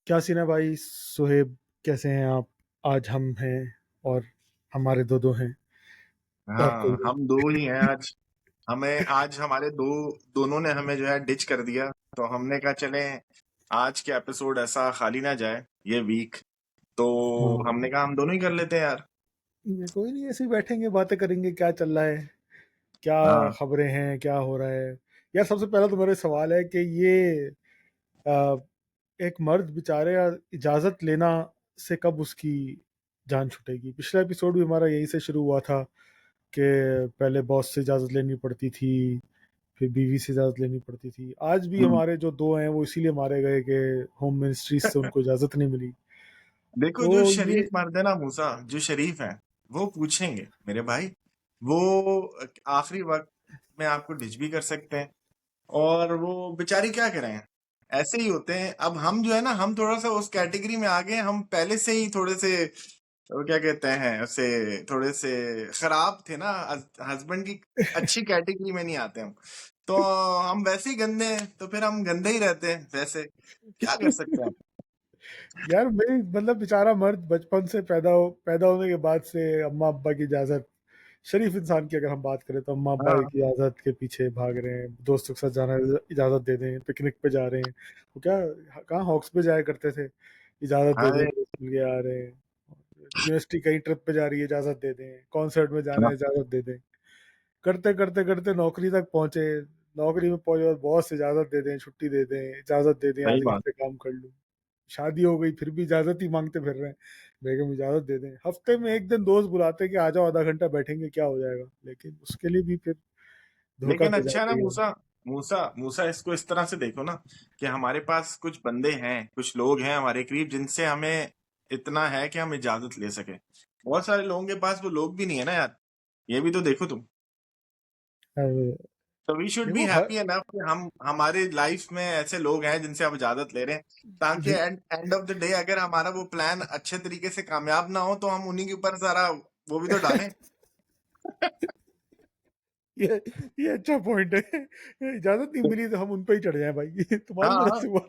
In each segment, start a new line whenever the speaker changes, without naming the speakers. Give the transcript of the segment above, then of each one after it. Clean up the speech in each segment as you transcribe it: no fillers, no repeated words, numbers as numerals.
क्या सीन है भाई सुहेब? कैसे हैं आप? आज हम हैं और हमारे दो हैं और कोई
हाँ, हम दो ही हैं आज। हमें आज हमारे दोनों ने हमें जो है डिच कर दिया। तो हमने कहा चले आज के एपिसोड ऐसा खाली ना जाए ये वीक। तो हमने
हाँ,
कहा हम दोनों ही कर लेते हैं यार।
ये कोई नहीं, ऐसे ही बैठेंगे बातें करेंगे क्या चल रहा है, क्या
हाँ।
खबरें हैं, क्या हो रहा है। यार सबसे पहला तो मेरा सवाल है कि ये आ, एक मर्द बेचारे इजाजत लेना से कब उसकी जान छूटेगी? पिछला एपिसोड भी हमारा यहीं से शुरू हुआ था कि पहले बॉस से इजाजत लेनी पड़ती थी, फिर बीवी से इजाजत लेनी पड़ती थी। आज भी
हम्म।
हमारे जो दो हैं वो इसीलिए मारे गए कि होम मिनिस्ट्री से उनको इजाजत नहीं मिली।
देखो
तो
जो
ये
शरीफ मर्द है ना मूसा, जो शरीफ है वो पूछेंगे मेरे भाई। वो आखिरी वक्त में आपको डिच भी कर सकते हैं। और वो बेचारी क्या करें, ऐसे ही होते हैं। अब हम जो है ना, हम थोड़ा सा उस कैटेगरी में आ गए। हम पहले से ही थोड़े से वो क्या कहते हैं उसे, थोड़े से खराब थे ना। हस्बैंड की अच्छी कैटेगरी में नहीं आते हम। तो हम वैसे ही गंदे हैं, तो फिर हम गंदे ही रहते हैं वैसे। क्या कर सकते हैं
यार मेरी मतलब बेचारा मर्द बचपन से पैदा होने के बाद से अम्मा अब्बा की इजाजत, शरीफ इंसान की अगर हम बात करें तो अम्मा
हम।
अब्बा
हाँ।
की इजाजत के पीछे भाग रहे हैं, दोस्तों के साथ जाना इजाजत दे दें, पिकनिक पे जा रहे हैं। वो क्या, कहाँ हॉक्स पे जाया करते थे, इजाजत दे दें,
अरे।
दोस्त मिल के आ रहे हैं। यूनिवर्सिटी कहीं ट्रिप पे जा रही है, इजाजत दे दें, कॉन्सर्ट में जाना
हाँ,
है, इजाजत दे दें। करते करते करते नौकरी तक पहुंचे, नौकरी में पहुंचे और बॉस इजाजत दे दें, छुट्टी दे दें, इजाजत दे दें,
सही
आज घर
बात।
से काम कर लूं। शादी हो गई फिर भी इजाजत ही मांगते फिर रहे हैं, बेगम इजाजत दे दें। हफ्ते में एक दिन दोस्त बुलाते हैं कि आ जाओ आधा घंटा बैठेंगे, क्या हो जाएगा, लेकिन उसके लिए भी फिर धोखा
लेकिन
दे
अच्छा है ना
जाते हैं।
मूसा, मूसा मूसा इसको इस तरह से देखो ना, कि हमारे पास कुछ बंदे हैं, कुछ लोग हैं हमारे करीब जिनसे हमें इतना है कि हम इजाजत ले सके। बहुत सारे लोगों के पास वो लोग भी नहीं है ना यार। ये भी तो देखो तुम।
अब
तो वी शुड बी
देखो हर
हैप्पी एनफ कि हम हमारे लाइफ में ऐसे लोग हैं जिनसे हम इजाजत ले रहे हैं, ताकि
दे-
and end of the day अगर हमारा वो प्लान अच्छे तरीके से कामयाब ना हो तो हम उन्हीं के ऊपर सारा वो भी तो डालें।
ये ये अच्छा पॉइंट है। इजाजत नहीं मिली तो हम उन पे ही चढ़ जाए भाई, तुम्हारी
हाँ
वजह
हाँ,
से हुआ।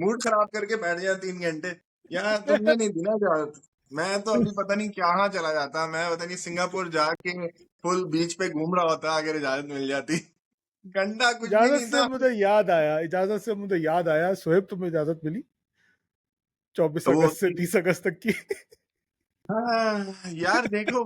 मूड खराब करके बैठ जाए 3 घंटे। यार तुमने नहीं दी ना इजाजत, मैं तो अभी पता नहीं कहाँ चला जाता। मैं पता नहीं सिंगापुर जाके फुल बीच पे घूम रहा होता अगर इजाजत मिल जाती। घंटा कुछ भी नहीं था।
इजाजत से मुझे याद आया, सोहेब तुम्हें इजाजत मिली चौबीस
तो वो
अगस्त से 30 अगस्त तक की?
हाँ, यार देखो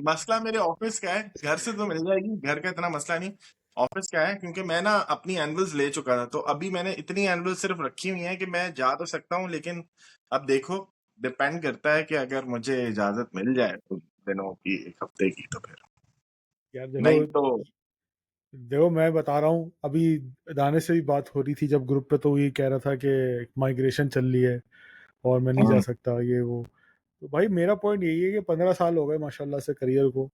मसला मेरे ऑफिस का है। घर से तो मिल जाएगी, घर का इतना मसला नहीं। ऑफिस का है क्योंकि मैं ना अपनी एनुअल्स ले चुका था, तो अभी मैंने इतनी एनुअल सिर्फ रखी हुई है कि मैं जा तो सकता हूँ। लेकिन अब देखो, डिपेंड करता है कि अगर मुझे इजाजत मिल जाए कुछ दिनों की, 1 हफ्ते की, तो फिर
यार देखो,
नहीं तो।
मैं बता रहा हूँ अभी, दाने से भी बात हो रही थी जब ग्रुप पे, तो ये कह रहा था कि माइग्रेशन चल रही है और मैं नहीं जा
हम्म।
सकता ये वो। तो भाई मेरा पॉइंट यही है कि 15 साल हो गए माशाल्लाह से करियर को,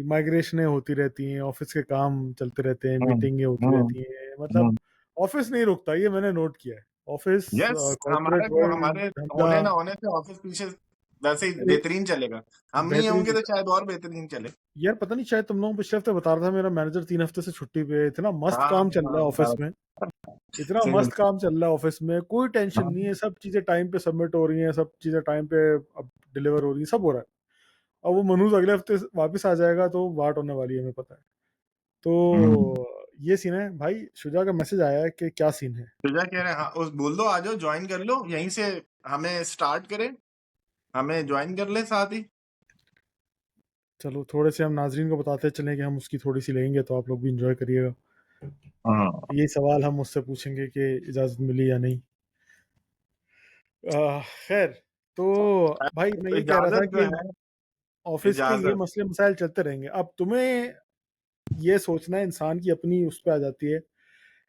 माइग्रेशनें होती रहती हैं, ऑफिस के काम चलते रहते हैं,
हम्म।
मीटिंगें होती
हम्म।
रहती हैं, मतलब ऑफिस नहीं रुकता, ये मैंने नोट किया है। ऑफिस,
यस, हमारे
कॉर्पोरेट
को
वर्ल्ड,
हमारे
धंधा।
होने ना होने से ऑफिस पीछे वैसे ही
अरे
बेहतरीन चलेगा। हम नहीं
बेहतरीन
होंगे
चल,
तो शायद और बेहतरीन चले।
यार पता नहीं, शायद तुम लोगों को पिछले हफ्ते बता रहा था, मेरा मैनेजर 3 हफ्ते से छुट्टी पे है। इतना मस्त
हाँ
काम चल रहा
हाँ
है
हाँ।
ऑफिस में, इतना
सही
मस्त
बिल्कुल।
काम चल रहा है ऑफिस में, कोई टेंशन नहीं
हाँ।
है, सब चीजें टाइम पे सबमिट हो रही हैं, सब चीजें टाइम पे अब डिलीवर हो रही हैं, सब हो रहा है। अब वो मनूज अगले हफ्ते वापस आ जाएगा तो वाट होने वाली है, हमें पता है।
हम्म।
तो ये सीन है भाई। शुजा का मैसेज आया है कि क्या सीन है।
तुझा कह रहे हैं, हाँ उस बोल दो आ जाओ, ज्वाइन कर लो यहीं से। हमें स्टार्ट करें, हमें ज्वाइन कर ले साथ ही।
चलो थोड़े से हम नाजरीन को बताते चलें कि हम उसकी थोड़ी सी लेंगे, तो आप लोग भी इंजॉय करिएगा।
हाँ।
यही सवाल हम उससे पूछेंगे कि इजाज़त मिली या नहीं। खैर, तो भाई मैं ये कह रहा था
इजाजत जो
कि
है,
ऑफिस के ये
इजाजत।
मसले मसाइल चलते रहेंगे। अब तुम्हें ये सोचना है, इंसान की अपनी उस पर आ जाती है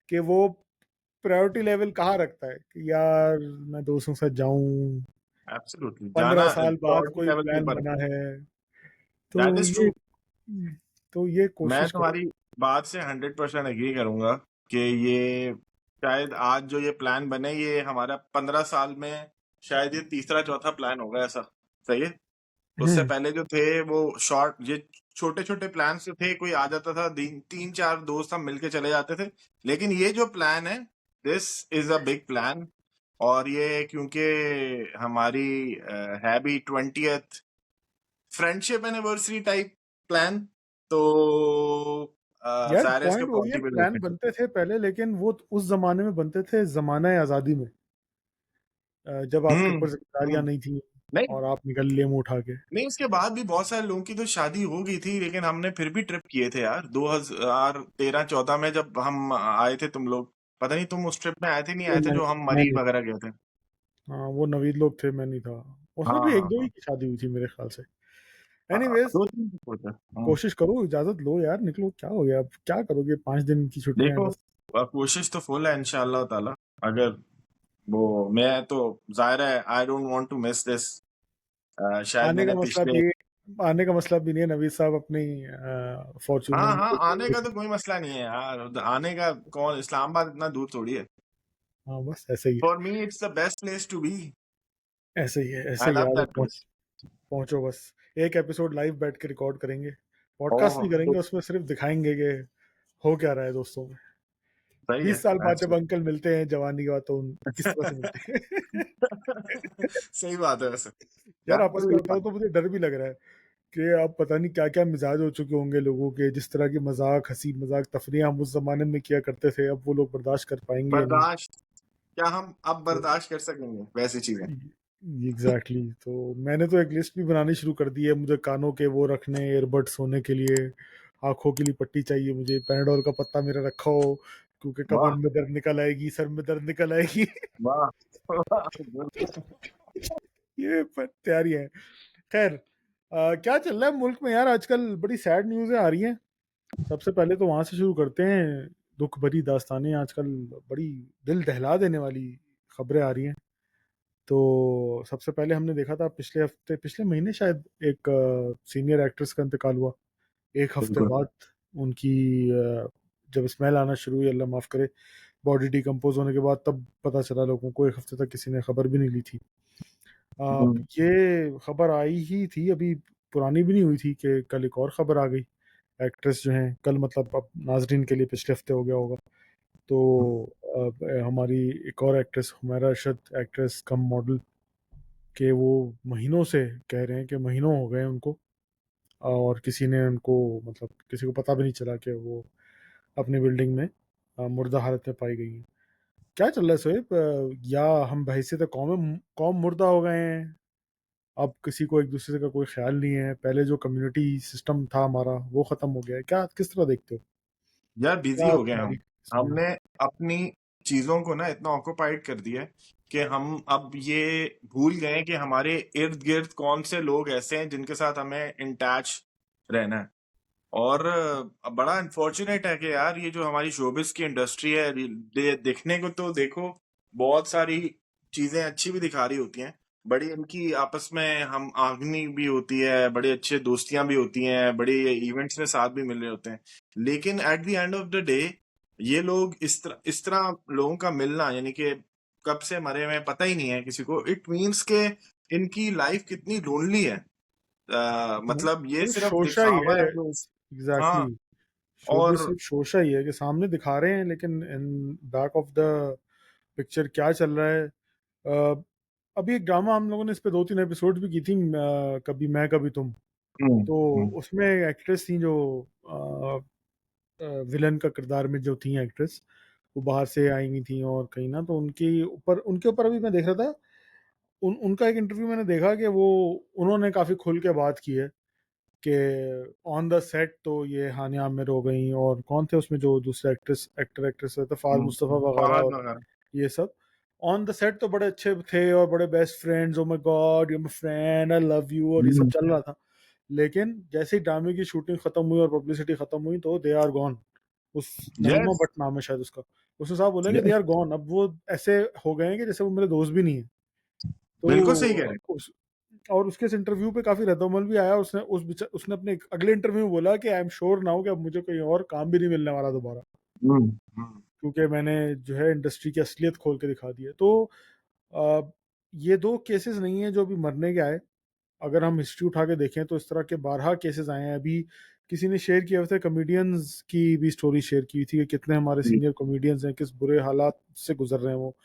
कि वो प्रायोरिटी लेवल कहाँ रखता है कि यार मैं दोस्तों के साथ जाऊं,
एब्सोल्युटली,
15 साल बाद
प्रायोरिटी
कोई
लेवल के
प्लान
ऊपर है।
बना है।
दैट
तो
इज ट्रू।
ये
मैं
कोशिश करो।
तुम्हारी बात से 100% एग्री करूंगा कि ये शायद आज जो ये प्लान बने, ये हमारा 15 साल में शायद ये तीसरा चौथा प्लान होगा ऐसा। सही है। उससे
हम्म
पहले जो थे वो शॉर्ट, ये छोटे छोटे प्लान जो थे, कोई आ जाता था, तीन चार दोस्त हम मिलके चले जाते थे। लेकिन ये जो प्लान है, this is a big plan. और ये क्योंकि हमारी है भी 20th friendship anniversary type plan, तो
यार
जाहिर है इसका
पॉइंट वही है, प्लान
पॉसिबल
बनते थे पहले, लेकिन वो उस जमाने में बनते थे जमाना आजादी में, जब आपके
हम्म
ऊपर जिम्मेदारियां
हम्म
नहीं थी
नहीं
और आप निकल लिए मुंह उठा के।
नहीं, उसके बाद भी बहुत सारे लोगों की तो शादी हो गई थी, लेकिन हमने फिर भी ट्रिप किए थे यार 2013-14 में जब हम आए थे तुम लोग। पता नहीं तुम उस ट्रिप में आए थे नहीं
वो
आए थे, जो हम मरीन
नहीं,
वगैरह गए थे।
हाँ वो नवीद लोग थे, मैं नहीं था।
हाँ
उसमें भी एक
हाँ
दो ही
हाँ
की शादी हुई थी मेरे ख्याल से।
हाँ,
एनीवेज,
2-3 ट्रिप थे।
कोशिश करो, इजाजत लो यार, निकलो, क्या हो गया, अब क्या करोगे, 5 दिन की छुट्टियां हैं
देखो,
बस।
कोशिश तो फुल है इंशाल्लाह ताला। अगर वो, मैं तो, जाहिर है I don't want to miss this. शायद
आने का
मैंने
मसला
पिछले,
भी आने का मसला भी नहीं है, नवीद साहब अपनी फॉर्चून
हाँ
में
हाँ, आने
निकल।
का तो कोई मसला नहीं है यार, आने का कौन, इस्लामाबाद इतना दूर थोड़ी है।
हाँ बस ऐसे ही है,
for me it's the best place to be.
ऐसे ही है, ऐसे
आई
ही
लव
यार,
दैट प्लेस।
पहुंचो बस। एक एपिसोड लाइव बैठ के रिकॉर्ड करेंगे, पॉडकास्ट
ओह,
नहीं करेंगे, उसमें सिर्फ दिखाएंगे कि हो क्या रहा है दोस्तों में।
सही है।
20 साल बाद
That's
जब अंकल मिलते हैं जवानी के बाद, तो किस तरह से मिलते हैं।
सही बात है वैसे।
यार
दैट्स
आपस में
रियली
बताओ
फन।
तो मुझे डर भी लग रहा है कि अब पता नहीं क्या क्या मिजाज हो चुके होंगे लोगों के, जिस तरह की मजाक, हंसी मजाक, तफरियां हम उस जमाने में किया करते थे, अब वो लोग बर्दाश्त कर पाएंगे या नहीं।
बर्दाश्त, क्या हम अब
तो
बर्दाश्त कर सकेंगे वैसी चीजें?
एग्जैक्टली तो मैंने तो एक लिस्ट भी बनानी शुरू कर दी है, मुझे कानों के वो रखने, एयरबड्स होने के लिए, आंखों के लिए पट्टी चाहिए मुझे, पैराडोल का पत्ता मेरा रखा हो, क्योंकि कमर
वाह
में दर्द निकल आएगी, सर में दर्द निकल आएगी।
वाह वाह।
ये तैयारी है। खैर, क्या चल रहा है मुल्क में यार आजकल, बड़ी सैड न्यूज़ें आ रही हैं। सबसे पहले तो वहां से शुरू करते हैं। दुख भरी दास्तानें आजकल, बड़ी दिल दहला देने वाली खबरें आ रही हैं। तो सबसे पहले हमने देखा था पिछले हफ्ते, पिछले महीने शायद, एक सीनियर एक्ट्रेस का इंतकाल हुआ। एक हफ्ते
बिल्कुल।
बाद उनकी जब स्मेल आना शुरू हुई, अल्लाह माफ करे, बॉडी डिकम्पोज होने के बाद, तब पता चला लोगों को। एक हफ्ते तक किसी ने खबर भी नहीं ली थी।
हम्म,
ये खबर आई ही थी अभी, पुरानी भी नहीं हुई थी, कि कल एक और खबर आ गई। एक्ट्रेस जो हैं, कल मतलब अब नाजरीन के लिए पिछले हफ्ते हो गया होगा। तो हमारी एक और एक्ट्रेस, हुमैरा अरशद, एक्ट्रेस कम मॉडल, के वो महीनों से कह रहे हैं कि महीनों हो गए उनको, और किसी ने उनको, मतलब किसी को पता भी नहीं चला कि वो अपनी बिल्डिंग में मुर्दा हालत में पाई गई है। क्या चल रहा है सोएब, या हम बहैसियत कौम मुर्दा हो गए हैं? अब किसी को एक दूसरे का कोई ख्याल नहीं है, पहले जो कम्युनिटी सिस्टम था हमारा वो खत्म हो गया है, क्या किस तरह देखते हो?
यार बिजी
क्या
हो गए
तुम्हारी
हम।
इसमें?
हमने अपनी चीजों को ना इतना ऑक्युपाइड कर दिया है कि हम अब ये भूल गए कि हमारे इर्द गिर्द कौन से लोग ऐसे हैं जिनके साथ हमें इन टच रहना है। और बड़ा अनफॉर्चुनेट है कि यार ये जो हमारी शोबिस की इंडस्ट्री है, देखने को तो देखो, बहुत सारी चीजें अच्छी भी दिखा रही होती हैं, बड़ी इनकी आपस में हम आगनी भी होती है, बड़ी अच्छे दोस्तियां भी होती हैं, बड़े इवेंट्स में साथ भी मिल रहे होते हैं। लेकिन at the end of the day, ये लोग इस तरह लोगों का मिलना, यानी कि कब से मरे हुए हैं पता ही नहीं है किसी को, इट मीन्स के इनकी लाइफ कितनी लोनली है। मतलब ये
वो
सिर्फ
शोशा ही
दिखावा
है,
है जो,
एग्जैक्टली
हाँ।
exactly. शोबिस
और
सिर्फ शोशा ही है कि सामने दिखा रहे हैं, लेकिन in back of the picture क्या चल रहा है। अ, अभी एक ड्रामा हम लोगों ने इस पे 2-3 एपिसोड भी की थी, कभी मैं कभी तुम।
हम्म,
तो
हम्म,
उसमें एक्ट्रेस थी जो विलन का किरदार में जो थी एक्ट्रेस, वो बाहर से आई हुई थी, और कहीं ना, तो उनके ऊपर अभी मैं देख रहा था, उनका एक इंटरव्यू मैंने देखा कि वो, उन्होंने काफी खुल के बात की है कि ऑन द सेट तो ये हानिया आमिर हो गई, और कौन थे उसमें जो दूसरे एक्ट्रेस थे, फहाद मुस्तफा वगैरह,
फहद
और
वगैरह।
ये सब ऑन द सेट तो बड़े अच्छे थे और बड़े best friends, oh my God you my friend, I love you, और ये सब
हम्म,
चल रहा था। लेकिन जैसे ही ड्रामे की शूटिंग खत्म हुई और पब्लिसिटी खत्म हुई, तो दे आर गॉन। उस नरीमा
यस,
भट्ट नाम है शायद उसका, उसने साहब बोला कि दे
यस,
आर गॉन, अब वो ऐसे हो गए हैं कि जैसे वो मेरे दोस्त भी नहीं है।
बिल्कुल सही कह
तो
रहे
और उसके इस इंटरव्यू पे काफी रद्दमल भी आया, उसने अपने अगले इंटरव्यू में बोला कि आई एम श्योर नाउ कि अब मुझे कहीं और काम भी नहीं मिलने वाला दोबारा,
हैं।
क्योंकि मैंने जो है इंडस्ट्री की असलियत खोल के दिखा दी है। तो आ, ये दो केसेस नहीं है जो अभी मरने के आए। अगर हम हिस्ट्री उठा के देखें तो इस तरह के 12 केसेस आए हैं अभी। किसी ने शेयर किए थे, कॉमेडियंस की भी स्टोरी शेयर की थी कि कितने हमारे सीनियर कॉमेडियंस हैं, किस बुरे हालात से गुजर रहे हैं वो।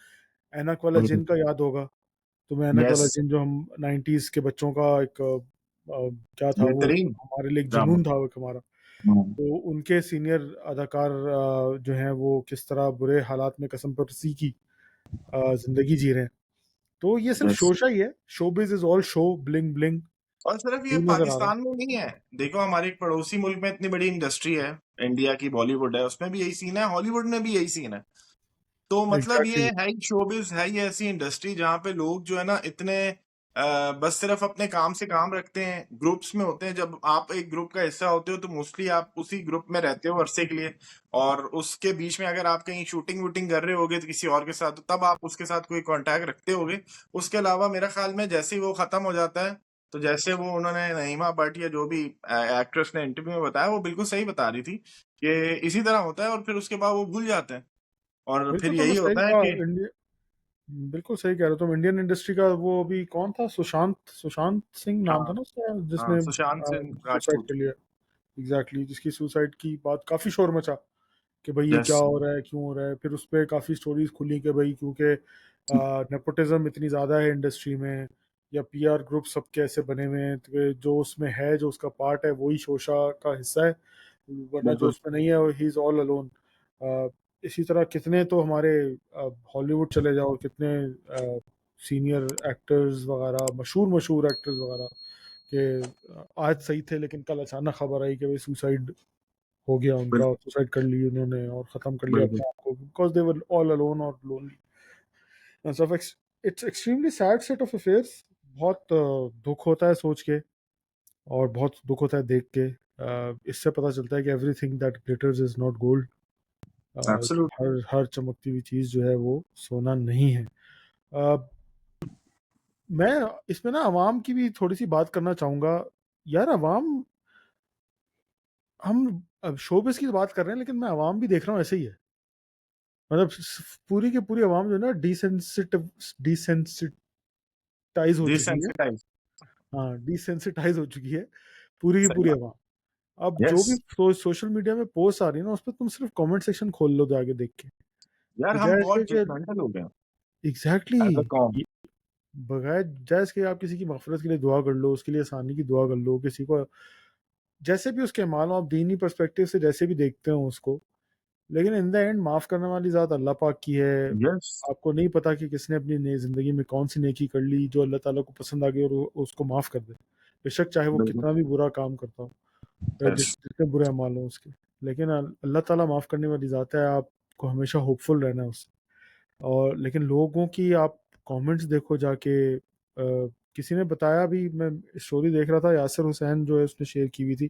एनक वाला जिन का याद होगा तुम्हें, एनक वाला
यस,
जिन जो हम 90s के बच्चों का एक क्या था वो,
बेहतरीन
हमारे लिए एक
ड्रामा।
जुनून था वो एक हमारा।
हम्म,
तो उनके सीनियर अदाकार जो हैं वो किस तरह बुरे हालात में कसम परसी की जिंदगी जी रहे हैं। तो ये सिर्फ
यस।
शोशा ही है, showbiz is all show bling bling,
और सिर्फ ये
ही नजर आ रहा है।
पाकिस्तान में नहीं है, देखो हमारे एक पड़ोसी मुल्क में इतनी बड़ी इंडस्ट्री है, इंडिया की बॉलीवुड है, उसमें भी यही सीन है, हॉलीवुड में भी यही सीन है। तो मतलब ये
एग्जैक्टली।
है ही शोबिज, है ही ऐसी इंडस्ट्री जहाँ पे लोग जो है ना इतने बस सिर्फ अपने काम से काम रखते हैं, ग्रुप्स में होते हैं। जब आप एक ग्रुप का हिस्सा होते हो तो मोस्टली आप उसी ग्रुप में रहते हो अरसे के लिए, और उसके बीच में अगर आप कहीं शूटिंग वूटिंग कर रहे होगे तो किसी और के साथ, तो तब आप उसके साथ कोई कांटेक्ट रखते होगे। उसके अलावा मेरा ख्याल में जैसे ही वो खत्म हो जाता है, तो जैसे वो उन्होंने नईमा भट्ट या जो भी एक्ट्रेस ने इंटरव्यू में बताया, वो बिल्कुल सही बता रही थी कि इसी तरह होता है और फिर उसके बाद वो भूल जाते हैं, और फिर
बिल्कुल तुमने
यही
सही
होता है
कहा।
कि
इंडिया, बिल्कुल सही कह रहे हो तुम। इंडियन इंडस्ट्री का वो अभी कौन था, सुशांत, सुशांत सिंह नाम था
हाँ,
ना उसका,
हाँ,
जिसने
सुशांत सिंह
सुसाइड
राजपूत।
कर लिया। एग्जैक्टली, जिसकी सुसाइड की बात काफी शोर मचा कि भाई ये क्या
यस,
हो रहा है, क्यों हो रहा है। फिर उस पर काफ़ी स्टोरीज खुली कि भाई क्योंकि नेपोटिज्म इतनी ज़्यादा है इंडस्ट्री में, या पीआर ग्रुप सब कैसे बने हुए हैं, तो जो उसमें है, जो उसका पार्ट है वही शोशा का हिस्सा है, वरना जो
बिल्कुल,
उसमें नहीं है ही इज़ ऑल अलोन। इसी तरह कितने तो हमारे हॉलीवुड चले जाओ, कितने सीनियर एक्टर्स वगैरह, मशहूर मशहूर एक्टर्स वगैरह के आज सही थे लेकिन कल अचानक खबर आई कि भाई सुसाइड हो गया उनका,
बिल्कुल,
सुसाइड कर ली उन्होंने और ख़त्म कर लिया
बिल्कुल।
अपने आप को, because they were all alone और lonely and so. It's extremely sad set of affairs. बहुत दुख होता है सोच के, और बहुत दुख होता है देख के। इससे पता चलता है कि everything that glitters is not gold.
Absolute.
हर हर चमकती हुई चीज़ जो है वो सोना नहीं है। uh, मैं इसमें ना अवाम की भी थोड़ी सी बात करना चाहूँगा। यार अवाम, हम अब शोबिस की बात कर रहे हैं लेकिन मैं अवाम भी देख रहा हूँ ऐसे ही है। मतलब पूरी की पूरी आवाम जो है ना डिसेंसिटाइज हो चुकी है।
डिसेंसिटाइज।
हाँ, डिसेंसिटाइज हो चुकी है पूरी की
सही
पूरी
बात।
आवाम। अब जो
यस।
भी सोशल मीडिया में पोस्ट आ रही है ना, उस पर तुम सिर्फ कमेंट सेक्शन खोल लो जाके देख के,
यार हम
बजाय इसके
बहुत
कि
जजमेंटल हो गए
एग्जैक्टली
एज अ कॉम।
बगैर बजाय इसके आप किसी की मगफरत के लिए दुआ कर लो, उसके लिए आसानी की दुआ कर लो, किसी को जैसे भी उसके मान लो आप दीनी पर्सपेक्टिव से जैसे भी देखते हो उसको, लेकिन इन द एंड माफ करने वाली ज़ात अल्लाह पाक की है।
यस,
आपको नहीं पता कि किसने अपनी ज़िंदगी में कौन सी नेकी कर ली जो अल्लाह ताला को पसंद आ गई और वो उसको माफ़ कर दे, बेशक चाहे वो
बिल्कुल।
कितना भी बुरा काम करता हो, या
यस,
जितने बुरे अमाल हो उसके। लेकिन अल्लाह ताला माफ़ करने वाली ज़ात है, आपको हमेशा होपफुल रहना है उससे। और लेकिन लोगों की आप कमेंट्स देखो जाके, किसी ने बताया भी, मैं स्टोरी देख रहा था, यासिर हुसैन जो है उसने शेयर की हुई थी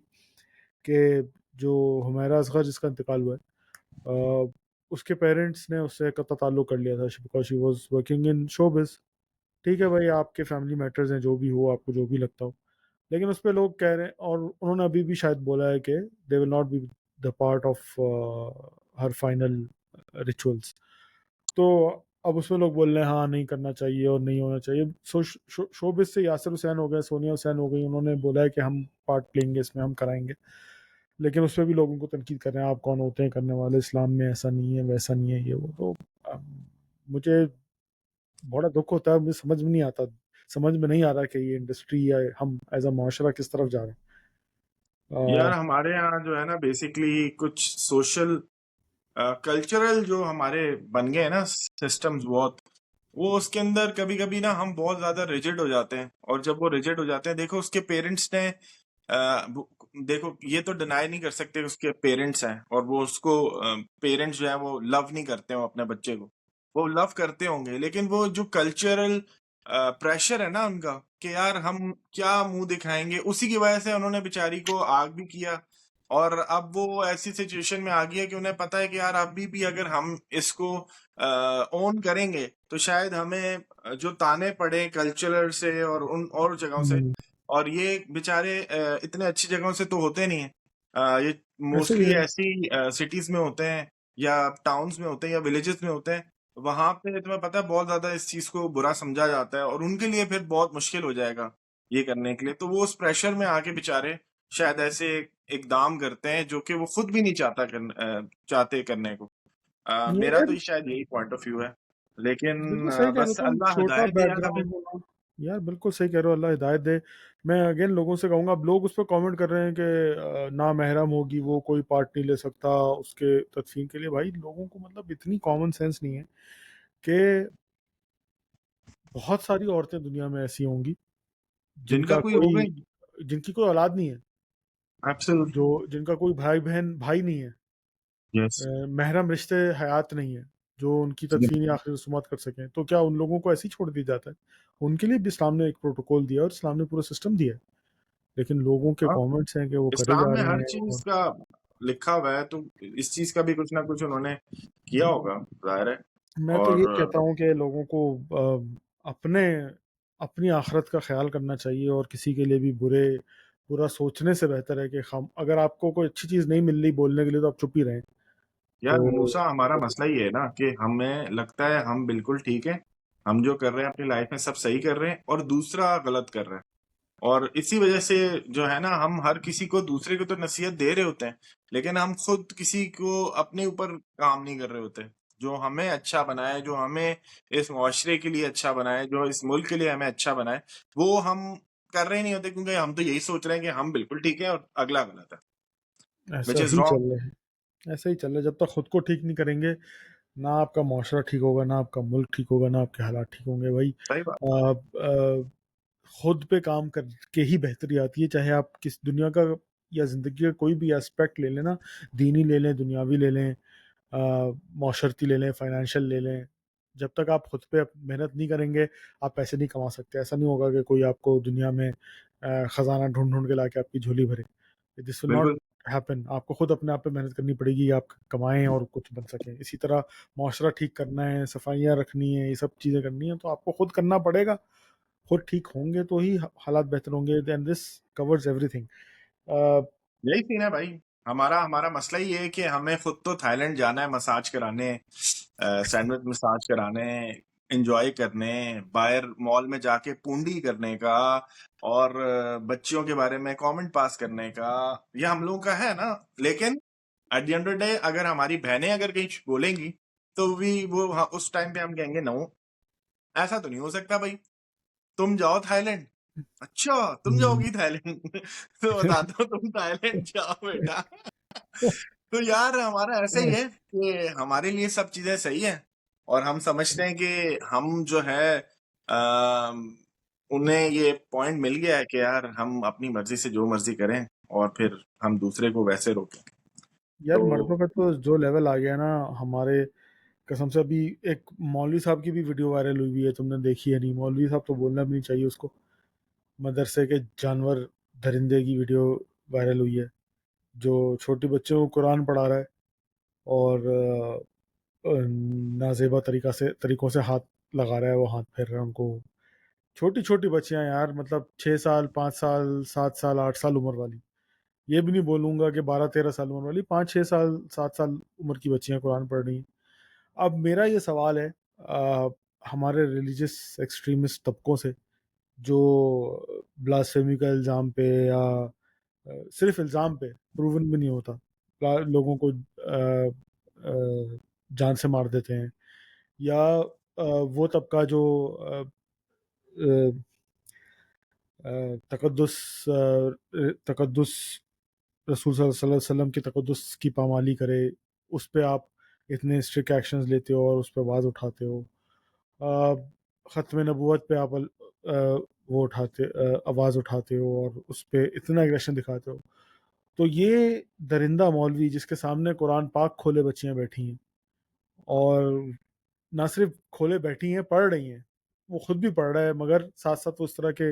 कि जो हुमैरा असगर जिसका इंतकाल हुआ है, उसके पेरेंट्स ने उससे कत्ता ताल्लुक कर लिया था because she was working in showbiz. ठीक है भाई, आपके फैमिली मैटर्स हैं, जो भी हो, आपको जो भी लगता हो, लेकिन उस पे लोग कह रहे हैं, और उन्होंने अभी भी शायद बोला है कि they will not be the part of her final rituals. तो अब उसमें लोग बोल रहे हैं हाँ नहीं करना चाहिए और नहीं होना चाहिए। शोबिज से यासिर हुसैन हो गए, सोनिया हुसैन हो गई, उन्होंने बोला है कि हम पार्ट लेंगे इसमें, हम कराएंगे। लेकिन उसमें भी लोगों को तनकीद कर रहे हैं, आप कौन होते हैं करने वाले, इस्लाम में ऐसा नहीं है, वैसा नहीं है, ये वो। तो मुझे बड़ा दुख होता है, मुझे समझ में नहीं आता, समझ में नहीं आ रहा कि ये इंडस्ट्री या हम एज अ माशरा किस तरफ जा रहे
यार
हैं।
हमारे यहाँ जो है ना बेसिकली कुछ सोशल कल्चरल जो हमारे बन गए हैं ना सिस्टम्स बहुत, वो उसके अंदर कभी कभी ना हम बहुत ज्यादा रिजिड हो जाते हैं, और जब वो रिजिड हो जाते हैं, देखो उसके पेरेंट्स ने देखो ये तो डिनाई नहीं कर सकते उसके पेरेंट्स हैं, और वो उसको पेरेंट्स जो है वो लव नहीं करते हो अपने बच्चे को, वो लव करते होंगे, लेकिन वो जो कल्चरल प्रेशर है ना उनका कि यार हम क्या मुंह दिखाएंगे, उसी की वजह से उन्होंने बेचारी को आग भी किया। और अब वो ऐसी सिचुएशन में आ गई है कि उन्हें पता है कि यार अभी भी अगर हम इसको ओन करेंगे तो शायद हमें जो ताने पड़े कल्चरल से और उन और जगहों से,
हम्म,
और ये बेचारे इतने अच्छी जगहों से तो होते नहीं है। ये
ऐसे ही
मोस्टली
है।
ऐसी सिटीज में होते हैं या टाउन्स में होते हैं या विलेजेस में होते हैं, वहां पे तुम्हें पता है बहुत ज्यादा इस चीज को बुरा समझा जाता है, और उनके लिए फिर बहुत मुश्किल हो जाएगा ये करने के लिए। तो वो उस प्रेशर में आके बेचारे शायद ऐसे इकदाम करते हैं जो कि वो खुद भी नहीं चाहते करने को। मेरा
यार
तो शायद यही पॉइंट ऑफ व्यू है लेकिन
बिल्कुल सही कह रहे हो
बस
तुम,
अल्लाह
छोटा
हिदायत दे यार हमें।
बैकग्राउंड होना। यार बिल्कुल सही कह रहे हो, अल्लाह हिदायत दे। मैं अगेन लोगों से कहूंगा, अब लोग उस पर कमेंट कर रहे हैं कि ना महरम होगी वो, कोई पार्ट नहीं ले सकता उसके तदफीन के लिए। भाई लोगों को मतलब इतनी कॉमन सेंस नहीं है कि बहुत सारी औरतें दुनिया में ऐसी होंगी
जिनका
जिनका
कोई होगा
कोई,
ही।
जिनकी कोई औलाद नहीं है, जो
एब्सोल्युटली।
जिनका कोई भाई बहन भाई नहीं है,
यस।
महरम रिश्ते हयात नहीं है, जो उनकी तदफीन या आखिरी रसूमात कर सकें, तो क्या उन लोगों को ऐसे ही छोड़ दिया जाता है? उनके लिए भी इस्लाम ने एक प्रोटोकॉल दिया और इस्लाम ने पूरा सिस्टम दिया है। लेकिन लोगों के
हाँ,
कमेंट्स हैं कि वो करे
इस्लाम
जा
में
रहे
हर
हैं।
चीज
और
का लिखा हुआ है, तो इस चीज का भी कुछ ना कुछ उन्होंने किया होगा, जाहिर है।
मैं तो
और
ये कहता हूँ कि लोगों को अपने अपनी आखिरत का ख्याल करना चाहिए, और किसी के लिए भी बुरा सोचने से बेहतर है कि हम, अगर आपको कोई अच्छी चीज़ नहीं मिल रही बोलने के लिए, तो आप चुप ही रहें।
यार
तो
मूसा, हमारा मसला ये है ना कि हमें लगता है हम बिल्कुल ठीक है, हम जो कर रहे हैं अपनी लाइफ में सब सही कर रहे हैं, और दूसरा गलत कर रहा है। और इसी वजह से जो है ना, हम हर किसी को, दूसरे को तो नसीहत दे रहे होते हैं, लेकिन हम खुद किसी को अपने ऊपर काम नहीं कर रहे होते। जो हमें अच्छा बनाए, जो हमें इस मुआशरे के लिए अच्छा बनाए, जो इस मुल्क के लिए हमें अच्छा बनाए, वो हम कर रहे ही नहीं होते, क्योंकि हम तो यही सोच रहे हैं कि हम बिल्कुल ठीक है और अगला गलत है, विच
ऐसा
इज
ही चल
रॉन्ग।
रहा है, ऐसा ही चल रहा है। जब तक खुद को ठीक नहीं करेंगे, ना आपका मुआशरा ठीक होगा, ना आपका मुल्क ठीक होगा, ना आपके हालात ठीक होंगे भाई।
सही बात।
खुद पे काम करके ही बेहतरी आती है, चाहे आप किस दुनिया का या ज़िंदगी का कोई भी एस्पेक्ट ले लें ना, दीनी ले लें, दुनियावी ले लें, माशरती ले लें, फाइनेंशियल ले लें। जब तक आप खुद पे मेहनत नहीं करेंगे, आप पैसे नहीं कमा सकते। ऐसा नहीं होगा कि कोई आपको दुनिया में ख़जाना ढूंढ ढूंढ के लाके आपकी झोली भरे। दिस विल नॉट
बिल्कुल।
हैपन। आपको खुद अपने आप पे मेहनत करनी पड़ेगी, आप कमाएं और कुछ बन सकें। इसी तरह माशरा ठीक करना है, सफाइयाँ रखनी है, ये सब चीज़ें करनी है, तो आपको खुद करना पड़ेगा। खुद ठीक होंगे तो ही हालात बेहतर होंगे। And this covers everything.
यही सीन है भाई। हमारा हमारा मसला ही है कि हमें खुद तो थाईलैंड जाना है मसाज कराने, सैंडविच मसाज कराने, एंजॉय करने, बाहर मॉल में जाके पूंडी करने का, और बच्चियों के बारे में कमेंट पास करने का, ये हम लोगों का है ना। लेकिन at the end of the day, अगर हमारी बहनें अगर कहीं बोलेंगी, तो भी वो, हाँ, उस टाइम पे हम कहेंगे नो, ऐसा तो नहीं हो सकता भाई, तुम जाओ थाईलैंड। अच्छा, तुम जाओगी थाईलैंड? तो बता दो, तुम थाईलैंड जाओ बेटा। तो यार हमारा ऐसा ही है कि हमारे लिए सब चीजें सही है, और हम समझते हैं कि हम जो है, अम, उन्हें ये पॉइंट मिल गया है कि यार हम अपनी मर्जी से जो मर्जी करें, और फिर हम दूसरे को वैसे रोकें।
यार
तो
मर्दों का तो जो लेवल आ गया ना हमारे, कसम से। अभी एक मौलवी साहब की भी वीडियो वायरल हुई हुई है, तुमने देखी है? नहीं, मौलवी साहब तो बोलना भी नहीं चाहिए उसको। मदरसे के जानवर दरिंदे की वीडियो वायरल हुई है, जो छोटे बच्चों को कुरान पढ़ा रहा है, और नाजेबा तरीकों से हाथ लगा रहा है, वो हाथ फेर रहा है उनको। छोटी छोटी बच्चियां यार, मतलब 6 साल, 5 साल, 7 साल, 8 साल उम्र वाली। ये भी नहीं बोलूंगा कि 12-13 साल उम्र वाली, 5-6 साल, 7 साल उम्र की बच्चियां कुरान पढ़ रही हैं। अब मेरा ये सवाल है, हमारे रिलीजियस एक्सट्रीमिस्ट तबकों से, जो ब्लास्फेमी का इल्ज़ाम पे, या सिर्फ इल्ज़ाम पे, प्रूवन भी नहीं होता, लोगों को जान से मार देते हैं, या वो तबका जो तकद्दुस तकद्दुस रसूल सल्लल्लाहु अलैहि वसल्लम की तकद्दुस की पामाली करे, उस पे आप इतने स्ट्रिक्ट एक्शंस लेते हो और उस पे आवाज़ उठाते हो। ख़त्म नबूवत पे आप वो आवाज़ उठाते हो और उस पे इतना एग्रेशन दिखाते हो। तो ये दरिंदा मौलवी, जिसके सामने कुरान पाक खोले बच्चियां बैठी हैं, और ना सिर्फ खोले बैठी हैं, पढ़ रही हैं, वो खुद भी पढ़ रहा है, मगर साथ साथ वो उस तरह के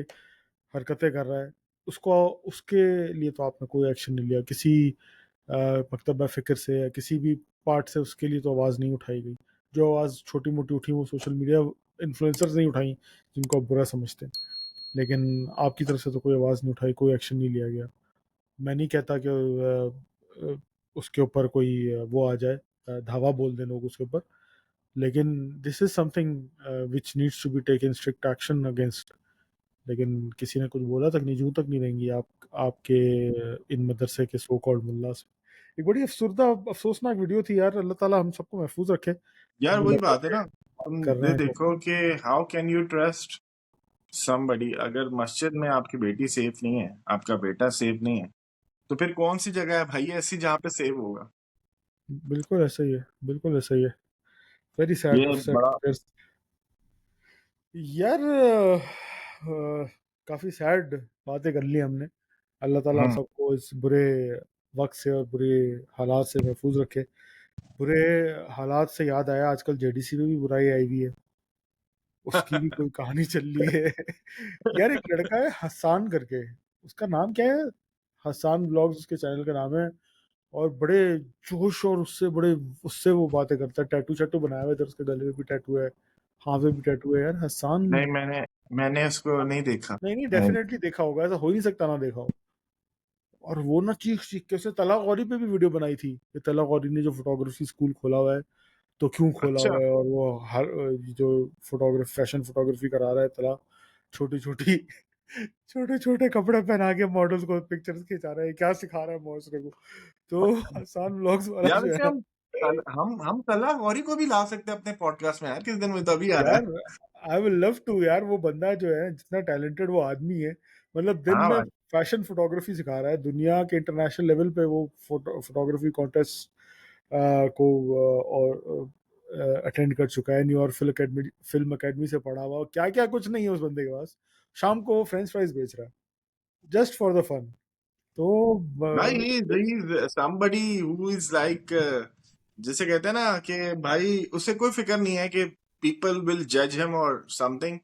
हरकतें कर रहा है, उसको, उसके लिए तो आपने कोई एक्शन नहीं लिया किसी मकतबा फ़िक्र से, या किसी भी पार्ट से उसके लिए तो आवाज़ नहीं उठाई गई। जो आवाज़ छोटी मोटी उठी वो सोशल मीडिया इन्फ्लुएंसर्स नहीं उठाई, जिनको आप बुरा समझते हैं। लेकिन आपकी तरफ से तो कोई आवाज़ नहीं उठाई, कोई एक्शन नहीं लिया गया। मैं नहीं कहता कि उसके ऊपर कोई वो आ जाए, धावा बोल दें लोग उसके ऊपर, लेकिन this is something which needs to be taken strict action against. लेकिन किसी ने कुछ बोला तक नहीं, जूं तक नहीं रहेंगी आपके इन मदरसे के सो कॉल्ड मुल्ला से। एक बड़ी अफसोसनाक वीडियो थी यार। अल्लाह ताला हम सबको महफूज रखे।
यार
मुझे
वही
लगता
बात है
है
ना। तुम
कर रहे
ये
हैं तो
देखो कि how can you trust somebody, अगर मस्जिद में आपकी बेटी सेफ नहीं है, आपका बेटा सेफ नहीं है, तो फिर कौन सी जगह है भाई ऐसी जहाँ पे सेफ होगा?
बिल्कुल ऐसा ही है, बिल्कुल ऐसा ही है। वेरी सैड
ये
सैड
बड़ा
यार। काफी सैड बातें कर ली हमने। अल्लाह ताला
हम्म
सबको इस बुरे वक्त से और बुरे हालात से महफूज रखे। बुरे हालात से याद आया, आजकल जेडीसी में भी बुराई आई हुई है। उसकी भी कोई कहानी चल रही है। यार एक लड़का है हसान करके, उसका नाम क्या है, हसान ब्लॉग्स उसके चैनल का नाम है। और बड़े जोश और उससे वो बातें करता है। टैटू शैटू बनाया हुआ है, इधर उसके गले में भी टैटू है, हाथ में भी टैटू है यार हसान।
नहीं, मैंने इसको नहीं देखा।
नहीं नहीं,
नहीं।
डेफिनेटली देखा होगा, ऐसा हो ही नहीं सकता ना देखा हो। और वो ना चीख चीख के उसने तला गौरी पे भी वीडियो बनाई थी कि तला गौरी ने जो फोटोग्राफी स्कूल खोला हुआ है तो क्यों खोला
अच्छा।
हुआ है। और वो हर जो फोटोग्राफ फैशन फोटोग्राफी करा रहा है तला, छोटी छोटी छोटे छोटे कपड़े पहना के मॉडल्स को पिक्चर्स खिंचा रहा है, क्या सिखा रहा है मॉइस्चर को। तो आसान व्लॉग्स वाला
यार
जो
वैसे
है,
हम तला गौरी को भी ला सकते हैं अपने पॉडकास्ट में यार, किस दिन में तो अभी आ रहा
यार
है।
आई विल लव टू यार। वो बंदा जो है, जितना टैलेंटेड वो आदमी है, मतलब दिन
हाँ
में
भाई।
फैशन फोटोग्राफी सिखा रहा है दुनिया के इंटरनेशनल लेवल पे। वो फोटोग्राफी कॉन्टेस्ट को और अटेंड कर चुका है। न्यूयॉर्क फिल्म अकेडमी से पढ़ा हुआ, क्या क्या कुछ नहीं है उस बंदे के पास। शाम को वो फ्रेंच फ्राइज बेच रहा है जस्ट फॉर द फन। तो
भाई he is somebody who is like जिसे कहते हैं ना कि भाई उसे कोई फिक्र नहीं है कि people will judge him or something.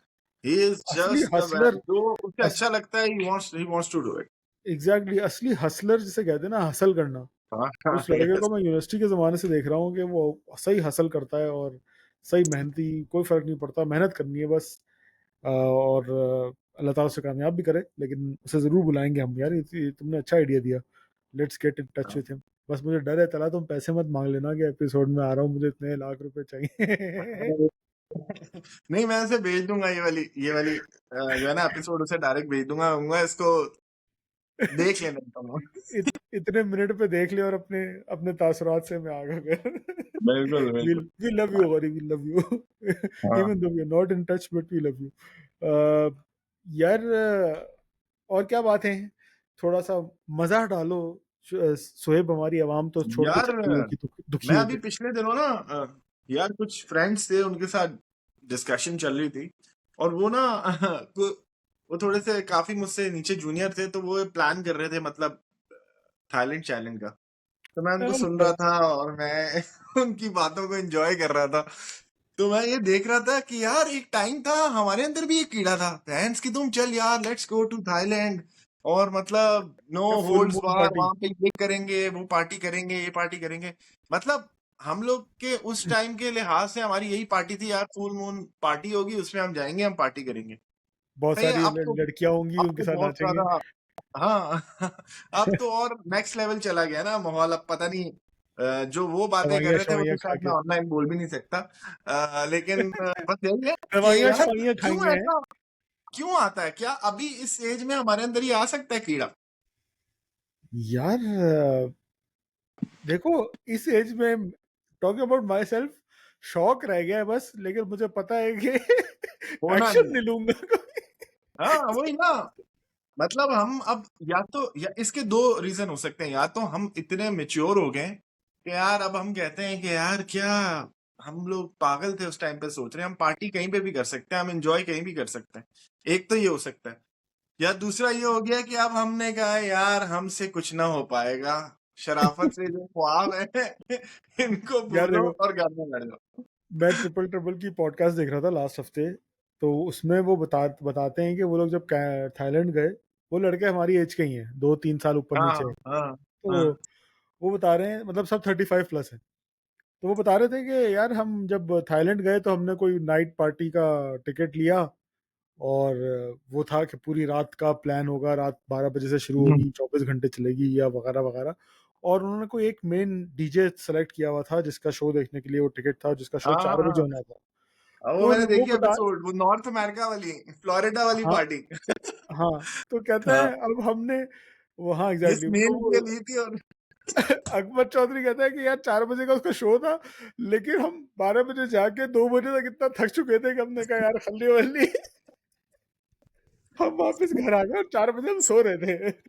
He is
असली
just the
हसलर,
जो उसे अच्छा लगता है, he wants to do it.
Exactly असली हसलर जिसे कहते हैं ना, हसल करना।
हाँ हाँ,
उस लड़के को
yes.
मैं यूनिवर्सिटी के ज़माने से देख रहा हूँ कि वो सही हसल करता है और सही मेहनती, कोई फर्क नहीं पड़ता, मेहनत करनी है बस। और अल्लाह ताला उसे कामयाब भी करे। लेकिन उसे ज़रूर बुलाएंगे हम यार, ये तुमने अच्छा आइडिया दिया। Let's get in touch with him. बस मुझे डर है तला, तुम पैसे मत मांग लेना कि एपिसोड में आ रहा हूँ, मुझे इतने लाख रुपए चाहिए।
नहीं, मैं उसे भेज दूंगा ये वाली जो है ना एपिसोड, उसे डायरेक्ट भेज दूंगा, कहूंगा इसको देख लेने तुम।
इतने मिनट पे देख ले और अपने अपने तासुरात से मैं आगा कर।
बिल्कुल बिल्कुल।
we love you Gauri, we love you।
हाँ।
even though we are not in touch but we love you। यार और क्या बात है, थोड़ा सा मजा डालो। सोहेब, हमारी आवाम तो छोड़ के
यार
चली गई कि दुखी
मैं
हो
अभी
गए।
पिछले दिनों ना यार कुछ फ्रेंड्स थे, उनके साथ डिस्कशन चल रही थी, और वो ना वो थोड़े से काफी मुझसे नीचे जूनियर थे, तो वो प्लान कर रहे थे मतलब थाईलैंड चैलेंज का। तो मैं उनको सुन रहा था और मैं उनकी बातों को एंजॉय कर रहा था। तो मैं ये देख रहा था कि यार एक टाइम था हमारे अंदर भी एक कीड़ा था, भैंस की तुम चल यार लेट्स गो टू थाईलैंड, और मतलब नो
फुल
होल्ड्स
मून
बार,
पार्टी।
वहां पे ये करेंगे, वो पार्टी करेंगे, ये पार्टी करेंगे। मतलब हम लोग के उस टाइम के लिहाज से हमारी यही पार्टी थी यार, फुल मून पार्टी होगी, उसमें हम जाएंगे, हम पार्टी करेंगे।
बहुत
भाई
सारी
अब तो
लड़कियां होंगी,
अब
उनके
तो
साथ
बहुत
नाचेंगे।
ज्यादा, हाँ। अब तो और नेक्स्ट लेवल चला गया ना माहौल, अब पता नहीं जो वो बातें कर
दवाइयाँ
रहे थे वो तो
शवाइयाँ खा
शायद मैं
के।
ऑनलाइन बोल भी नहीं सकता। लेकिन बस यही है कि
दवाइयाँ
यार
शवाइयाँ
क्यों
खाई हैं।
ऐसा, क्यों आता है, क्या अभी इस एज में हमारे अंदर ही आ सकता है कीड़ा?
यार देखो, इस एज में, टॉकिंग अबाउट माई सेल्फ, शौक रह गया है बस, लेकिन मुझे पता है कि
होना
एक्शन
नहीं है।
नहीं लूंगा कभी।
हाँ वही ना, मतलब हम अब या तो, या इसके दो रीजन हो सकते हैं, या तो हम इतने मेच्योर हो गए कि यार अब हम कहते हैं कि यार क्या, हम लोग पागल थे उस टाइम पे, सोच रहे हैं हम पार्टी कहीं पे भी कर सकते हैं, हम एंजॉय कहीं भी कर सकते हैं। एक तो ये हो सकता है, या दूसरा ये हो गया कि अब हमने कहा यार हमसे कुछ ना हो पाएगा, शराफत से जो ख्वाब है इनको
यार
भूलो
देखो,
और घर में लड़ जाओ।
मैं ट्रिपल ट्रिपल की पॉडकास्ट देख रहा था लास्ट हफ्ते। तो उसमें वो बताते हैं कि वो लोग जब थाईलैंड गए, वो लड़के हमारी एज के ही हैं, 2-3 साल ऊपर
हाँ
नीचे हैं।
हाँ
तो
हाँ।
वो बता रहे हैं, मतलब सब 35+ है। तो वो बता रहे थे कि यार हम जब थाईलैंड गए तो हमने कोई नाइट पार्टी का टिकट लिया। और वो था कि पूरी रात का प्लान होगा, रात 12 बजे से शुरू
हम्म,
होगी, 24 घंटे चलेगी या वगैरह वगैरह। और उन्होंने कोई एक मेन डीजे सेलेक्ट किया हुआ था जिसका शो देखने के लिए वो टिकट था, जिसका शो
हाँ
4 बजे
हाँ।
होना था।
वो
तो
मैंने
वो
देखी
बता,
एपिसोड, वो नॉर्थ अमेरिका वाली, फ्लोरिडा वाली
हाँ
पार्टी।
हाँ, तो कहते
हाँ,
हैं अब हमने वो, हाँ
जिस
एग्जैक्टली,
मेल
तो
के लिए
वो
ली थी, और
अकबर चौधरी कहता है कि यार 4 बजे का उसका शो था, लेकिन हम 12 बजे जाके 2 बजे तक इतना थक चुके थे कि हमने कहा यार खल्ली वल्ली हम वापस घर आ गए और 4 बजे हम सो रहे थे। तो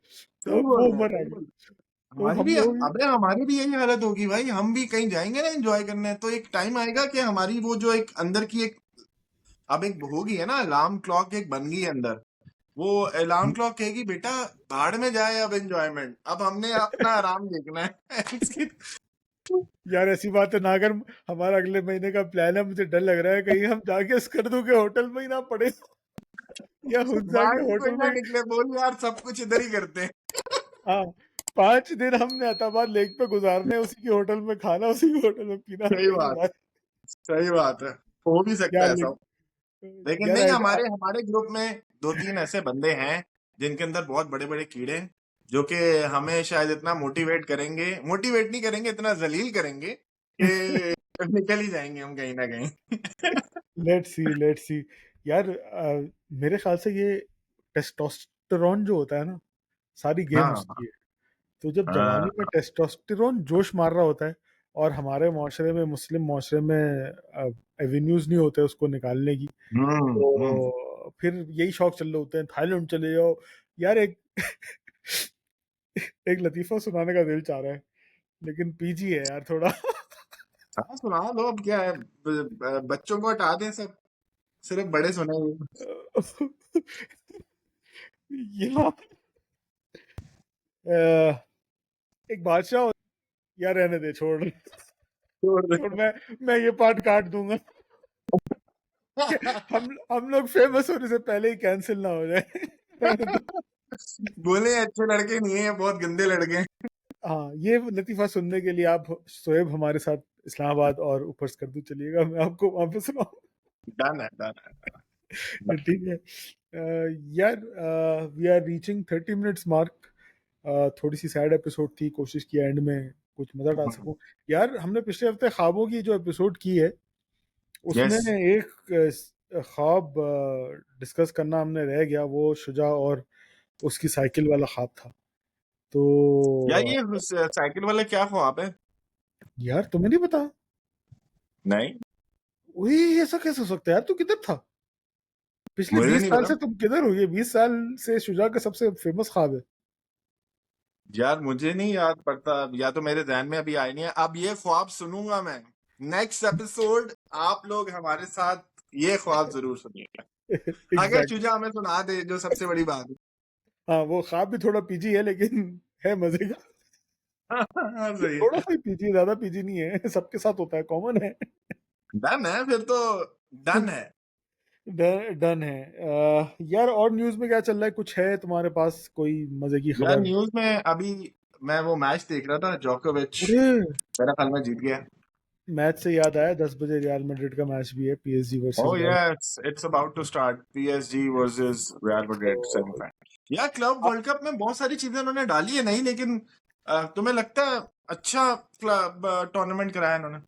सही बोल
वो
रहे हैं,
उम्र आ
सही
गई।
बोल।
तो
हमारी
हम
भी,
लोग
अबे हमारी भी यही हालत होगी भाई, हम भी कहीं जाएंगे ना एंजॉय करने, तो एक टाइम आएगा कि हमारी वो जो एक अंदर की एक, अब एक होगी है ना, अलार्म क्लॉक एक बन गई है अंदर, वो अलार्म क्लॉक कहेगी बेटा भाड़ में जाए अब एंजॉयमेंट, अब हमने अपना आराम देखना है। इसकी
यार ऐसी बात है ना, अगर हमारा अगले महीने का प्लान है, मुझे डर लग रहा है कहीं हम जाके स्कर्दू के होटल में ही ना पड़े, या हुंजा
बाहर
के
ही कोई
होटल
ना
में।
निकले, बोल यार सब कुछ इधर ही करते हैं।
हाँ, 5 दिन हमने अहताबाद लेक पे गुजारने, उसी के होटल में खाना, उसी के होटल में पीना,
सही
कहीं
बात,
बात।
सही बात है, हो भी सकता
यार
है ऐसा। लेकिन
यार
नहीं, हमारे हमारे ग्रुप में दो तीन ऐसे बंदे हैं जिनके अंदर बहुत बड़े बड़े कीड़े हैं, जो कि हमें शायद इतना मोटिवेट करेंगे, मोटिवेट नहीं करेंगे, इतना जलील करेंगे कि निकल ही जाएंगे हम कहीं ना कहीं।
Let's see. यार मेरे ख्याल से ये टेस्टोस्टेरोन जो होता है ना, सारी गेम
हाँ,
उसकी है। तो जब जवानी में
हाँ।
टेस्टोस्टेरोन जोश मार रहा होता है, और हमारे माशरे में, मुस्लिम माशरे में एवेन्यूज नहीं होते उसको निकालने की,
हम्म।
तो फिर यही शौक चल रहे होते हैं, थाईलैंड चले जाओ। यार एक एक लतीफा सुनाने का दिल चाह रहा है, लेकिन पीजी है यार थोड़ा।
हाँ, सुना लो, अब क्या है, बच्चों को हटा दें सब, सिर्फ बड़े सुनेंगे।
यहाँ एक बादशाह यार रहने दे, छोड़
छोड़ दे।
छोड़, मैं ये पार्ट काट दूंगा कि हम लोग फेमस होने से पहले ही कैंसिल ना हो जाए। रहने दे।
बोले अच्छे लड़के नहीं है, बहुत गंदे लड़के हैं।
हाँ, ये लतीफा सुनने के लिए आप शोएब हमारे साथ इस्लामाबाद और ऊपर स्कर्दू चलिएगा, मैं आपको वहां पे सुनाऊँ।
डन है, डन है।
ठीक है। यार we are reaching 30 minutes mark. थोड़ी सी सैड एपिसोड थी, कोशिश की एंड में कुछ मजा डाल सकूं। यार हमने पिछले हफ्ते ख्वाबों की जो एपिसोड की है, उसमें
यस।
एक ख्वाब डिस्कस करना हमने रह गया, वो शुजा और उसकी साइकिल वाला ख्वाब था।
यार
तो
ये साइकिल वाला क्या ख्वाब है?
यार तुम्हें नहीं पता?
नहीं,
वही, ऐसा कैसे हो सकता है यार, तू किधर था पिछले
मुझे
20
नहीं
साल
पता।
से? तुम किधर हो? ये 20 साल से शुजा का सबसे फेमस ख्वाब है।
यार मुझे नहीं याद पड़ता, या तो मेरे ध्यान में अभी आई नहीं है, अब ये ख्वाब सुनूंगा मैं। नेक्स्ट एपिसोड आप लोग हमारे साथ ये ख्वाब जरूर सुनिएगा, अगर
एग्जैक्टली।
शुजा हमें सुना दे, जो सबसे बड़ी बात
हाँ, वो ख्वाब भी थोड़ा पीजी है, लेकिन है मजे का।
है। हाँ, सही
थोड़ा
है।
सा ही पीजी, ज्यादा पीजी नहीं है, सबके साथ होता है, कॉमन है।
डन है फिर तो, डन है।
डन है। यार और न्यूज में क्या चल रहा है? कुछ है तुम्हारे पास कोई मजे की
यार
खबर?
न्यूज में अभी मैं वो मैच देख रहा था, जोकोविच
अरे,
मेरा ख्याल में जीत गया।
मैच से याद आया, 10 बजे रियल मैड्रिड का मैच भी है, PSG versus
oh
Real.
Yes, it's about to start, PSG versus Real Madrid
तो
सेमीफाइनल। यार क्लब वर्ल्ड कप में बहुत सारी चीजें उन्होंने डाली है नहीं, लेकिन तुम्हें लगता है अच्छा क्लब टूर्नामेंट कराया इन्होंने?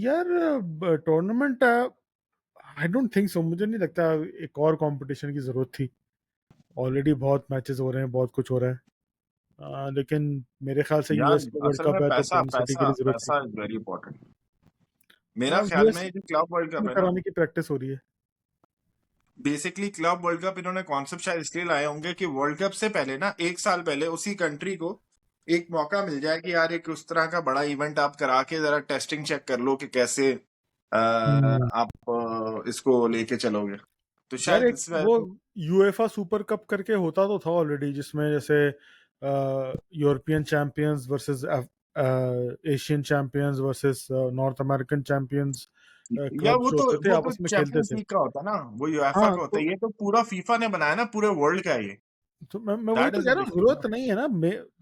यार tournament, I don't think so, मुझे नहीं लगता एक और कंपटीशन की जरूरत थी। ऑलरेडी बहुत मैचेस हो रहे हैं, बहुत कुछ हो रहा है। लेकिन मेरे ख्याल से
यार
यूएस में वर्ल्ड
असल में
कप है, तो
पैसा
पब्लिसिटी के
पैसा
लिए जरूरत थी।
पैसा इज वेरी इंपॉर्टेंट। मेरा ख्याल
यूएस
में जो क्लब वर्ल्ड कप
में
है ना,
कराने की प्रैक्टिस हो रही है।
बेसिकली क्लब वर्ल्ड कप इन्होंने कॉन्सेप्ट शायद इसलिए लाए होंगे कि वर्ल्ड कप से पहले ना, एक साल पहले उसी कंट्री को एक मौका मिल जाए कि यार एक उस तरह का बड़ा इवेंट आप करा के जरा टेस्टिंग चेक कर लो कि कैसे
हम्म।
आप इसको लेके चलोगे, तो
यार
शायद
एक
इस
वो
वजह
यूएफा सुपर कप करके होता तो था ऑलरेडी, जिसमें जैसे European champions versus Asian champions versus north American champions
से, या
क्लब्स जो होते थे,
वो तो
आपस में खेलते
चैंपियंस
थे।
लीग का होता ना, वो यूएफा
हाँ
का होता
तो
है, ये तो पूरा फीफा ने बनाया ना, पूरे वर्ल्ड का है ये।
तो मैं वही
दैट
तो
इज
कह
द
रहा हूँ,
डिफरेंस
जरूरत
ना।
नहीं है ना,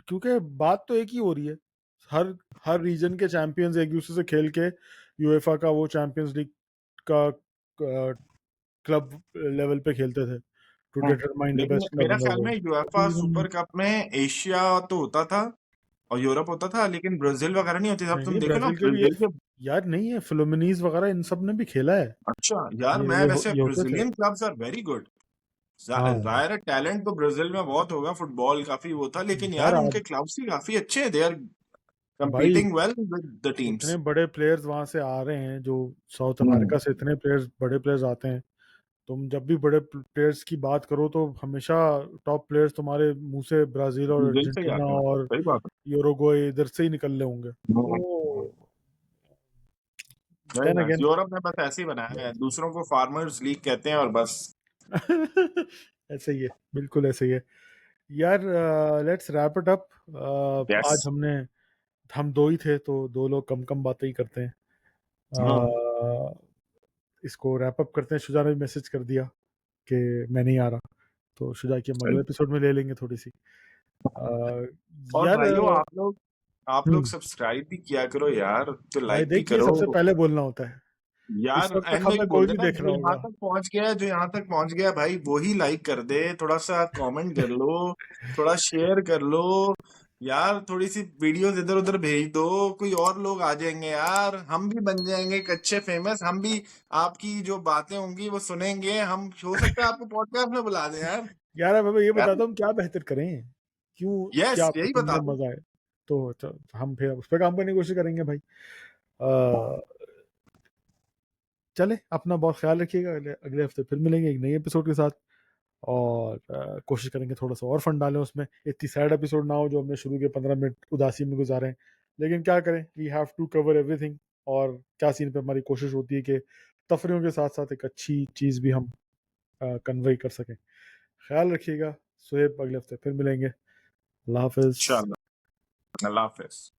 क्योंकि बात तो एक ही हो रही है। हर हर रीजन के चैंपियंस एक दूसरे से खेल के यूएफा का वो चैंपियंस लीग का क्लब लेवल पे खेलते थे, टू
हम्म।
डिटरमाइन द
लेकिन
बेस्ट क्लब
मेरा
इन द
ख्याल में यूएफा
वर्ल्ड।
सुपर कप में एशिया तो होता था और यूरोप होता था, लेकिन ब्राजील वगैरह नहीं होती। अब
नहीं
तुम
नहीं,
देखो ना
ब्राजील के भी
ब्राजील के,
यार नहीं है, फिलोमिनीज वगैरह इन सब ने भी खेला है।
अच्छा यार, मैं वैसे
ये होते थे।
Brazilian clubs are very good,
हाँ
जाहिर है टैलेंट तो ब्राजील में बहुत होगा, फुटबॉल काफी वो था, लेकिन
यार
यार उनके क्लब्स ही काफी अच्छे हैं, दे आर
भाई
competing well with the
इतने
teams.
बड़े प्लेयर्स वहां से आ रहे हैं, जो साउथ
हम्म,
अमेरिका से इतने प्लेयर्स, बड़े प्लेयर्स आते हैं। तुम जब भी बड़े प्लेयर्स की बात करो तो हमेशा टॉप प्लेयर्स तुम्हारे मुंह से ब्राजील और
ब्राजील से ही
अर्जेंटीना
आते हैं,
और
सही बात
यूरुग्वे इधर से ही निकलने होंगे।
है।
तो
very
then
nice,
again
Europe में बस ऐसे ही बनाया है, दूसरों को फार्मर्स लीग कहते हैं और बस।
ऐसे ही है, बिल्कुल ऐसे ही है। यार let's wrap it up.
Yes.
आज हम दो ही थे तो दो लोग कम कम बातें ही करते हैं।
हम्म।
अह, इसको रैप अप करते हैं। शुजा ने मैसेज कर दिया कि मैं नहीं आ रहा, तो शुजा की हम अगले
सही।
एपिसोड में ले लेंगे थोड़ी सी। अह,
और
यार
भाइयों आप लोग
हम्म,
सब्सक्राइब भी किया करो यार, तो
भाई
लाइक भी
देखिए
करो।
सबसे पहले बोलना होता है। इस
यार
वक्त तक
एंड में भी
हमें
बोल
कोई नहीं
देना,
देख
जो
रहा
यहाँ
होगा।
तक पहुंच गया है, जो यहाँ तक पहुंच गया भाई वो ही लाइक कर दे, थोड़ा सा कमेंट कर लो, थोड़ा शेयर कर लो यार, थोड़ी सी वीडियोस इधर उधर भेज दो, कोई और लोग आ जाएंगे यार, हम भी बन जाएंगे एक अच्छे फेमस, हम भी आपकी जो बातें होंगी वो सुनेंगे, हम हो सकता है आपको पॉडकास्ट में बुला दें यार।
यार अब हमें ये
यार
बता दो हम क्या बेहतर करें, क्यों, क्या
यस,
आपको
यही
सुनने
बता
में
दो।
मजा आए। तो हम फिर उस पर काम करने की कोशिश करेंगे भाई। अह, चले, अपना बहुत ख्याल रखिएगा। अगले अगले हफ्ते फिर मिलेंगे एक नई एपिसोड के साथ। और कोशिश करेंगे थोड़ा सा और फन डालें उसमें, इतनी सैड एपिसोड ना हो जो हमने शुरू के 15 मिनट उदासी में गुजारे हैं। लेकिन क्या करें, we have to cover everything. और क्या सीन पे हमारी कोशिश होती है कि तफरीहों के साथ साथ एक अच्छी चीज़ भी हम कन्वे कर सकें। ख्याल रखिएगा। सुहेब, अगले हफ्ते फिर मिलेंगे। अल्लाह हाफिज़।
इंशाल्लाह। अल्लाह हाफिज।